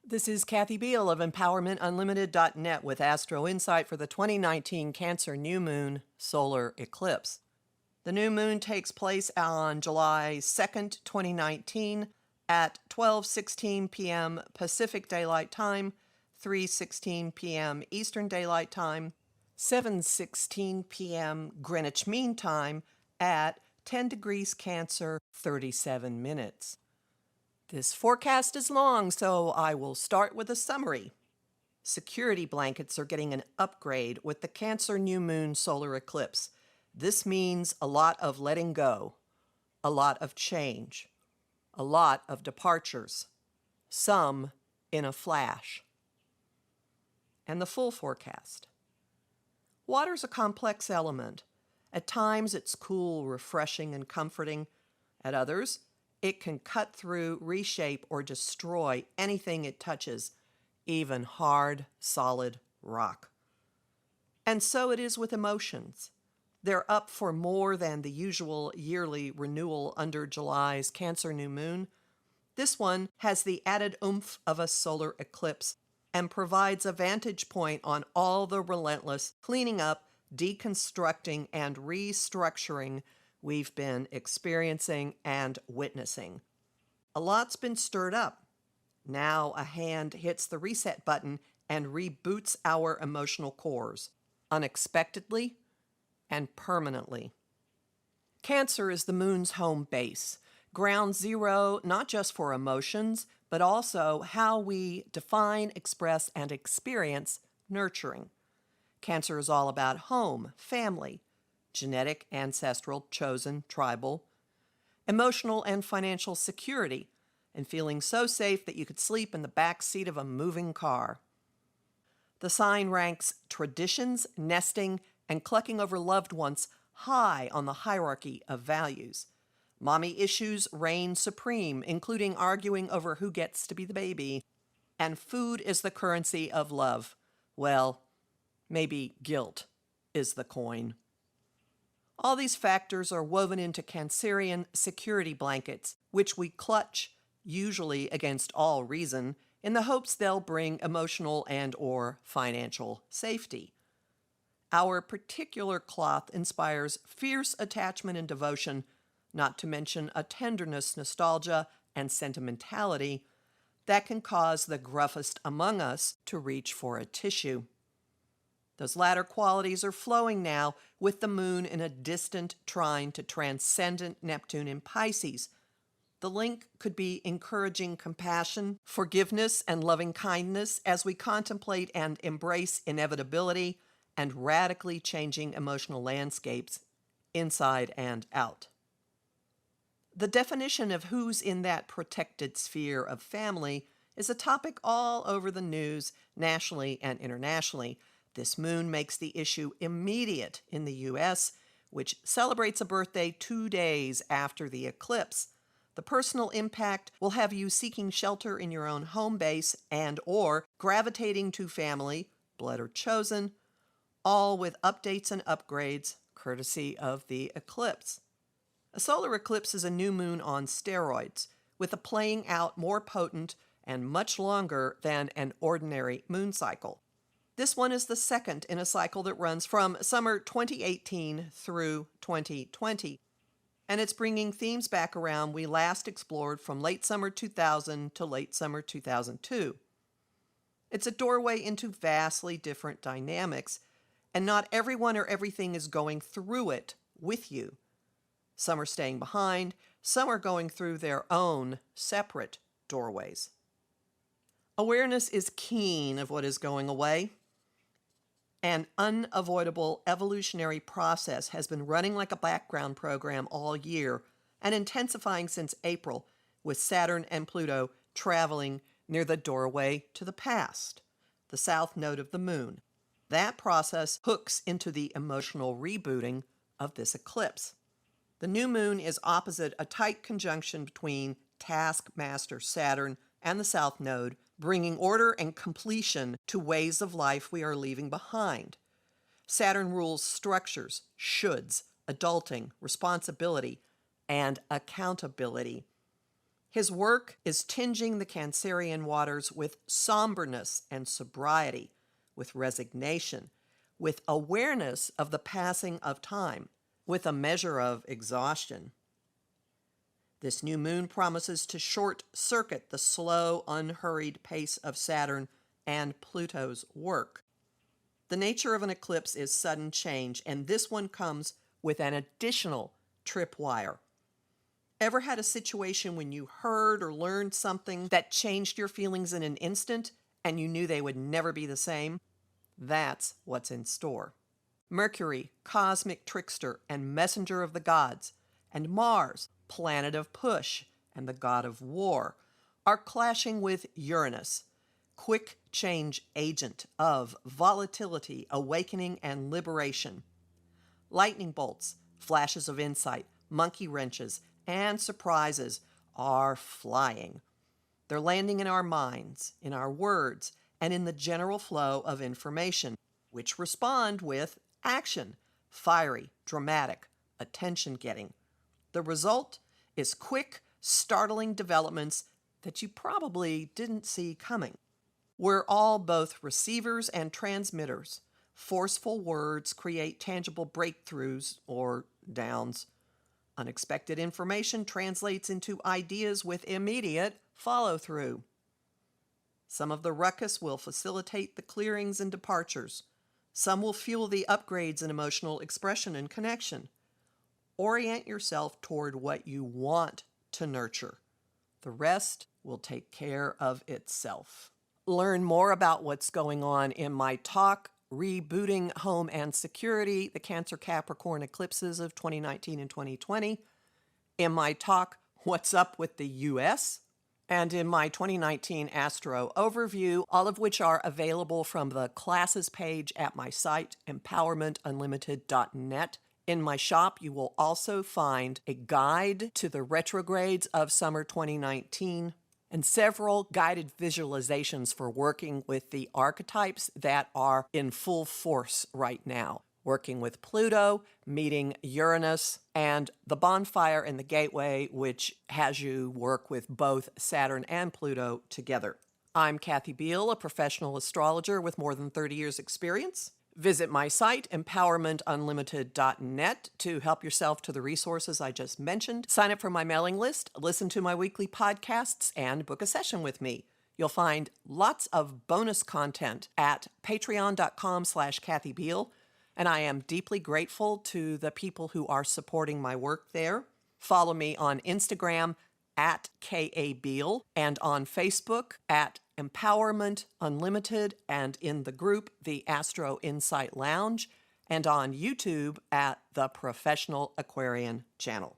This is Kathy Biehl of EmpowermentUnlimited.net with Astro-Insight for the 2019 Cancer New Moon Solar Eclipse. The new moon takes place on July 2nd, 2019 at 12:16 p.m. Pacific Daylight Time, 3:16 p.m. Eastern Daylight Time, 7:16 p.m. Greenwich Mean Time at 10 degrees Cancer, 37 minutes. This forecast is long, so I will start with a summary. Security blankets are getting an upgrade with the Cancer New Moon Solar Eclipse. This means a lot of letting go, a lot of change, a lot of departures, some in a flash. And the full forecast. Water's a complex element. At times it's cool, refreshing, and comforting. At others, it can cut through, reshape, or destroy anything it touches, even hard, solid rock. And so it is with emotions. They're up for more than the usual yearly renewal under July's Cancer New Moon. This one has the added oomph of a solar eclipse and provides a vantage point on all the relentless cleaning up, deconstructing, and restructuring we've been experiencing and witnessing. A lot's been stirred up. Now a hand hits the reset button and reboots our emotional cores, unexpectedly and permanently. Cancer is the moon's home base, ground zero not just for emotions, but also how we define, express, and experience nurturing. Cancer is all about home, family, genetic, ancestral, chosen, tribal, emotional and financial security, and feeling so safe that you could sleep in the back seat of a moving car. The sign ranks traditions, nesting, and clucking over loved ones high on the hierarchy of values. Mommy issues reign supreme, including arguing over who gets to be the baby. And food is the currency of love. Well, maybe guilt is the coin. All these factors are woven into Cancerian security blankets, which we clutch, usually against all reason, in the hopes they'll bring emotional and/or financial safety. Our particular cloth inspires fierce attachment and devotion, not to mention a tenderness, nostalgia, and sentimentality that can cause the gruffest among us to reach for a tissue. Those latter qualities are flowing now with the moon in a distant trine to transcendent Neptune in Pisces. The link could be encouraging compassion, forgiveness, and loving kindness as we contemplate and embrace inevitability and radically changing emotional landscapes inside and out. The definition of who's in that protected sphere of family is a topic all over the news, nationally and internationally. This moon makes the issue immediate in the U.S., which celebrates a birthday 2 days after the eclipse. The personal impact will have you seeking shelter in your own home base and/or gravitating to family, blood or chosen, all with updates and upgrades courtesy of the eclipse. A solar eclipse is a new moon on steroids, with a playing out more potent and much longer than an ordinary moon cycle. This one is the second in a cycle that runs from summer 2018 through 2020, and it's bringing themes back around we last explored from late summer 2000 to late summer 2002. It's a doorway into vastly different dynamics, and not everyone or everything is going through it with you. Some are staying behind, some are going through their own separate doorways. Awareness is keen of what is going away. An unavoidable evolutionary process has been running like a background program all year and intensifying since April, with Saturn and Pluto traveling near the doorway to the past, the south node of the moon. That process hooks into the emotional rebooting of this eclipse. The new moon is opposite a tight conjunction between taskmaster Saturn and the south node, bringing order and completion to ways of life we are leaving behind. Saturn rules structures, shoulds, adulting, responsibility, and accountability. His work is tinging the Cancerian waters with somberness and sobriety, with resignation, with awareness of the passing of time, with a measure of exhaustion. This new moon promises to short-circuit the slow, unhurried pace of Saturn and Pluto's work. The nature of an eclipse is sudden change, and this one comes with an additional tripwire. Ever had a situation when you heard or learned something that changed your feelings in an instant and you knew they would never be the same? That's what's in store. Mercury, cosmic trickster and messenger of the gods, and Mars, planet of push and the god of war, are clashing with Uranus, quick change agent of volatility, awakening, and liberation. Lightning bolts, flashes of insight, monkey wrenches, and surprises are flying. They're landing in our minds, in our words, and in the general flow of information, which respond with action, fiery, dramatic, attention-getting. The result is quick, startling developments that you probably didn't see coming. We're all both receivers and transmitters. Forceful words create tangible breakthroughs or downs. Unexpected information translates into ideas with immediate follow-through. Some of the ruckus will facilitate the clearings and departures. Some will fuel the upgrades in emotional expression and connection. Orient yourself toward what you want to nurture. The rest will take care of itself. Learn more about what's going on in my talk, Rebooting Home and Security, the Cancer Capricorn Eclipses of 2019 and 2020, in my talk, What's Up with the U.S., and in my 2019 Astro Overview, all of which are available from the classes page at my site, empowermentunlimited.net. In my shop, you will also find a guide to the retrogrades of summer 2019 and several guided visualizations for working with the archetypes that are in full force right now. Working with Pluto, meeting Uranus, and the bonfire and the gateway, which has you work with both Saturn and Pluto together. I'm Kathy Biehl, a professional astrologer with more than 30 years' experience. Visit my site, empowermentunlimited.net, to help yourself to the resources I just mentioned. Sign up for my mailing list, listen to my weekly podcasts, and book a session with me. You'll find lots of bonus content at patreon.com/Kathy Biehl, and I am deeply grateful to the people who are supporting my work there. Follow me on Instagram at KABiehl and on Facebook at Empowerment Unlimited and in the group the Astro-Insight Lounge and on YouTube at the Professional Aquarian channel.